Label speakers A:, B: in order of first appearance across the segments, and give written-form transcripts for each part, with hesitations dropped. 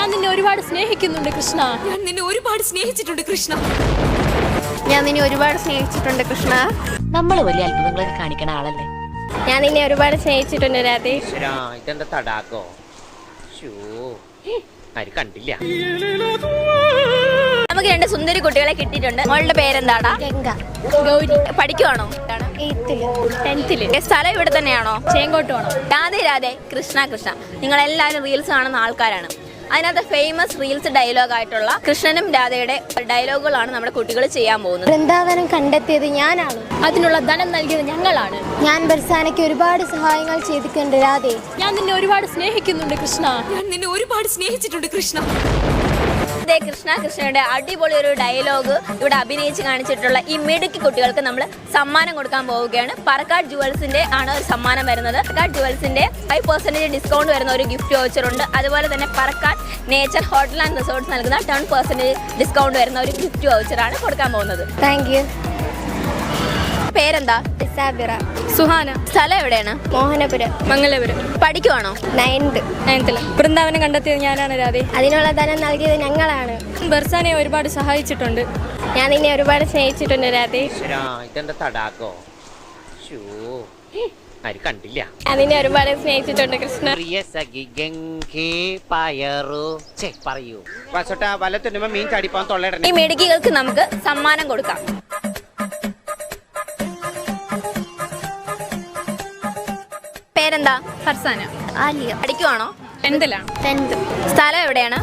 A: ഞാൻ നിന്നെ ഒരുപാട് സ്നേഹിക്കുന്നുണ്ട് കൃഷ്ണ.
B: ഞാൻ നിന്നെ ഒരുപാട് സ്നേഹിച്ചിട്ടുണ്ട് കൃഷ്ണ.
C: ഞാൻ നിന്നെ ഒരുപാട് സ്നേഹിച്ചിട്ടുണ്ട് കൃഷ്ണ.
D: നമ്മൾ വലിയ അത്ഭുതങ്ങളൊക്കെ കാണിക്കണ ആളല്ലേ.
C: ഞാൻ നിന്നെ ഒരുപാട് സ്നേഹിച്ചിട്ടുണ്ട് രാധേ.
E: ഇതെന്താ തടാകോ? ആര് കണ്ടില്ല.
D: നമുക്ക് രണ്ട് സുന്ദരി കുട്ടികളെ കിട്ടിയിട്ടുണ്ട്. മോളുടെ പേരെന്താടാ?
C: ഗംഗ.
D: ഗൗരി. പഠിക്കുവാണോ?
C: 8th.
D: സ്ഥലം ഇവിടെ തന്നെയാണോ?
A: ചേങ്കോട്ടുവാണോ?
D: രാധേ രാധേ, കൃഷ്ണ കൃഷ്ണ. നിങ്ങളെല്ലാവരും റീൽസ് കാണുന്ന ആൾക്കാരാണ്. അതിനകത്ത് ഫേമസ് റീൽസ് ഡയലോഗ് ആയിട്ടുള്ള കൃഷ്ണനും രാധയുടെ ഡയലോഗുകളാണ് നമ്മുടെ കുട്ടികൾ ചെയ്യാൻ പോകുന്നത്.
C: വൃന്ദാവനം കണ്ടെത്തിയത് ഞാനാണ്.
A: അതിനുള്ള ധനം നൽകിയത് ഞങ്ങളാണ്.
C: ഞാൻ ബർസാനയ്ക്ക് ഒരുപാട് സഹായങ്ങൾ ചെയ്തിട്ടുണ്ട് രാധേ.
A: ഞാൻ നിന്നെ ഒരുപാട് സ്നേഹിക്കുന്നുണ്ട് കൃഷ്ണ.
B: ഞാൻ നിന്നെ ഒരുപാട് സ്നേഹിച്ചിട്ടുണ്ട് കൃഷ്ണ.
D: അതേ, കൃഷ്ണ കൃഷ്ണയുടെ അടിപൊളി ഒരു ഡയലോഗ് ഇവിടെ അഭിനയിച്ച് കാണിച്ചിട്ടുള്ള ഈ മിടുക്കി കുട്ടികൾക്ക് നമ്മൾ സമ്മാനം കൊടുക്കാൻ പോവുകയാണ്. പറക്കാട് ജുവൽസിന്റെ ആണ് ഒരു സമ്മാനം വരുന്നത്. പറക്കാട് ജുവൽസിന്റെ 5% ഡിസ്കൗണ്ട് വരുന്ന ഒരു ഗിഫ്റ്റ് വൗച്ചർ ഉണ്ട്. അതുപോലെ തന്നെ Parakkad nature hotel and resorts നൽകുന്ന 10% ഡിസ്കൗണ്ട് വരുന്ന ഒരു ഗിഫ്റ്റ് വൗച്ചറാണ് കൊടുക്കാൻ പോകുന്നത്.
C: Thank you.
D: പേരെന്താ?
C: സാബിറ.
A: സുഹാന.
D: സ്ഥലം എവിടെയാണ്?
C: മോഹനപുരം.
A: മംഗലപുരം.
D: പഠിക്കുവാണോ?
C: 9th.
A: വൃന്ദാവനം കണ്ടെത്തിയത് ഞാനാണ് രാധേ.
C: അതിനുള്ള ധനം നൽകിയത് ഞങ്ങളാണ്.
A: ബർസാനെ ഒരുപാട് സഹായിച്ചിട്ടുണ്ട്.
C: ഞാൻ നിന്നെ ഒരുപാട് സ്നേഹിച്ചിട്ടുണ്ട് രാധേ.
E: ഇതെന്താ തടാകോ? ആര് കണ്ടില്ല.
C: ഞാൻ നിന്നെ ഒരുപാട് സ്നേഹിച്ചിട്ടുണ്ട് കൃഷ്ണ.
E: പ്രിയ സഖി ഗംഗേ പയറു പറയൂ. വസോട്ടാ വലത്തുണ്ടുമ്പോ മീൻ ചാടിപ്പാൻ തൊള്ളയിടണേ.
D: ഈ മിടുക്കികൾക്ക് നമുക്ക് സമ്മാനം കൊടുക്കാം. പേരെന്താ?
A: ഫർസാന.
C: ആലിയ.
D: പഠിക്കുവാണോ?
A: 10th.
D: സ്ഥലം എവിടെയാണ്?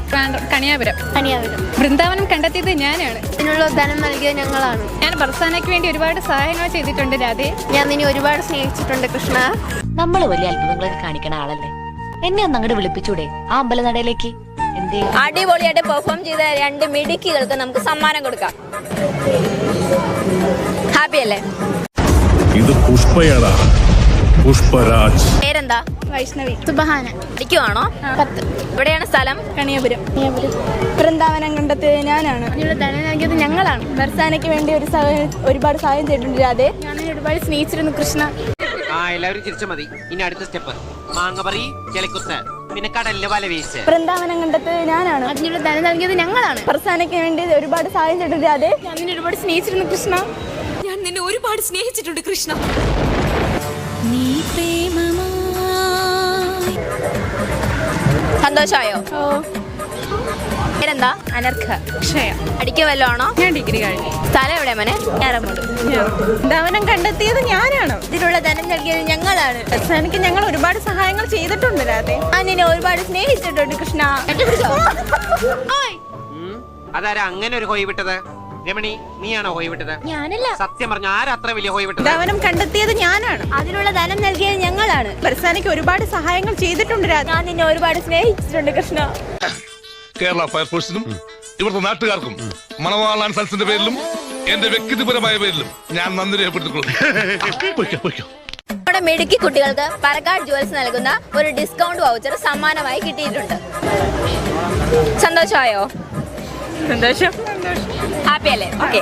A: കണിയാപുരം.
C: കണിയാപുരം.
A: വൃന്ദാവനം കണ്ടെത്തിയത് ഞാനാണ്.
C: ഇതിനുള്ള ധനം നൽകിയത് ഞങ്ങളാണ്.
A: ഞാൻ ബർസാനയ്ക്ക് വേണ്ടി ഒരുപാട് സഹായങ്ങൾ ചെയ്തിട്ടുണ്ട് രാധേ.
C: ഞാൻ നിന്നെ ഒരുപാട് സ്നേഹിച്ചിട്ടുണ്ട് കൃഷ്ണ.
D: നമ്മൾ വലിയ അത്ഭുതങ്ങളൊക്കെ കാണിക്കണ ആളല്ലേ. എന്നെ ഒന്ന് അങ്ങോട്ട് വിളിപ്പിച്ചൂടെ ആ അമ്പലനടയിലേക്ക്? അടിപൊളിയായിട്ട് പെർഫോം ചെയ്ത രണ്ട് മിടുക്കികൾക്ക് നമുക്ക് സമ്മാനം കൊടുക്കാം. ഹാപ്പി അല്ലേ?
F: ഇത് പുഷ്പയടാ. പുഷ്പരാജ്.
D: പേരെന്താ?
A: വൈഷ്ണവി.
C: സുബഹാന.
D: പഠിക്കുവാണോ?
C: 10th.
D: എവിടെയാണ് സ്ഥലം?
A: കണിയാപുരം.
G: വൃന്ദാവനം കണ്ടെത്തിയത് ഞാനാണ്.
C: അതിനുള്ള ധനം നൽകിയത് ഞങ്ങളാണ്.
G: ബർസാനയ്ക്ക് വേണ്ടി ഒരുപാട് സഹായം ചെയ്തിട്ടുണ്ട് രാധേ.
C: ഞാൻ നിന്നെ ഒരുപാട് സ്നേഹിച്ചിരുന്നു കൃഷ്ണ.
E: എല്ലാവരും ചിരിച്ച മതി. ഇനി അടുത്ത സ്റ്റെപ്പ് മാങ്ങപറി, ചെളിക്കുത്ത്, പിന്നെ കടലിലെ വല വീശ്.
G: വൃന്ദാവനം കണ്ടെത്തിയത് ഞാനാണ്.
C: അതിനുള്ള ധനം നൽകിയത് ഞങ്ങളാണ്.
G: ബർസാനയ്ക്ക് വേണ്ടി ഒരുപാട് സഹായം ചെയ്തിട്ടുണ്ട് രാധേ.
C: ഞാൻ നിന്നെ ഒരുപാട് സ്നേഹിച്ചിരുന്നു കൃഷ്ണ.
B: ഞാൻ നിന്നെ ഒരുപാട് സ്നേഹിച്ചിട്ടുണ്ട് കൃഷ്ണ.
D: സന്തോഷമായോ? പേരെന്താ?
A: അനർഘ. ക്ഷയ.
D: പഠിക്കുക വല്ലോ ആണോ?
A: ഞാൻ ഡിഗ്രി കഴിഞ്ഞു.
D: സ്ഥലം എവിടെ മോനെ? ഞാറമൂട്.
G: വൃന്ദാവനം കണ്ടെത്തിയത് ഞാനാണ്.
D: ഇതിനുള്ള ധനം നൽകിയത് ഞങ്ങളാണ്.
G: ബർസാനയ്ക്ക് ഞങ്ങൾ ഒരുപാട് സഹായങ്ങൾ ചെയ്തിട്ടുണ്ട് രാധേ.
D: ഞാൻ നിന്നെ ഒരുപാട് സ്നേഹിച്ചിട്ടുണ്ട് കൃഷ്ണ.
E: അതാരാ അങ്ങനെ ഒരു ഹോയ് വിട്ടത്? രമണി, നീയാണോ ഹോയ് വിട്ടത്?
C: ഞാനല്ല.
E: സത്യം പറഞ്ഞു, ആരാ അത്ര വലിയ ഹോയ് വിട്ടത്?
G: വൃന്ദാവനം കണ്ടെത്തിയത് ഞാനാണ്.
D: അതിനുള്ള ധനം നൽകിയത് ഞങ്ങളാണ്.
G: ബർസാനയ്ക്ക് ഒരുപാട് സഹായങ്ങൾ ചെയ്തിട്ടുണ്ട് രാധേ.
D: ഞാൻ നിന്നെ ഒരുപാട് സ്നേഹിച്ചിട്ടുണ്ട് കൃഷ്ണ.
F: കേരള ഫയർഫോഴ്സിനും ഇവിടുത്തെ നാട്ടുകാർക്കും മണവാളാൻ സൽസിന്റെ പേരിലും എന്റെ വ്യക്തിപരമായ പേരിലും ഞാൻ നന്ദി രേഖപ്പെടുത്തിക്കൊള്ളുന്നു.
D: നമ്മുടെ മിടുക്കി കുട്ടികൾക്ക് പറക്കാട് ജുവൽസ് നൽകുന്ന ഒരു ഡിസ്കൗണ്ട് വൗച്ചർ സമ്മാനമായി കിട്ടിയിട്ടുണ്ട്. സന്തോഷമായോ?
A: സന്തോഷം.
D: ഹാപ്പി അല്ലേ? ഓക്കെ.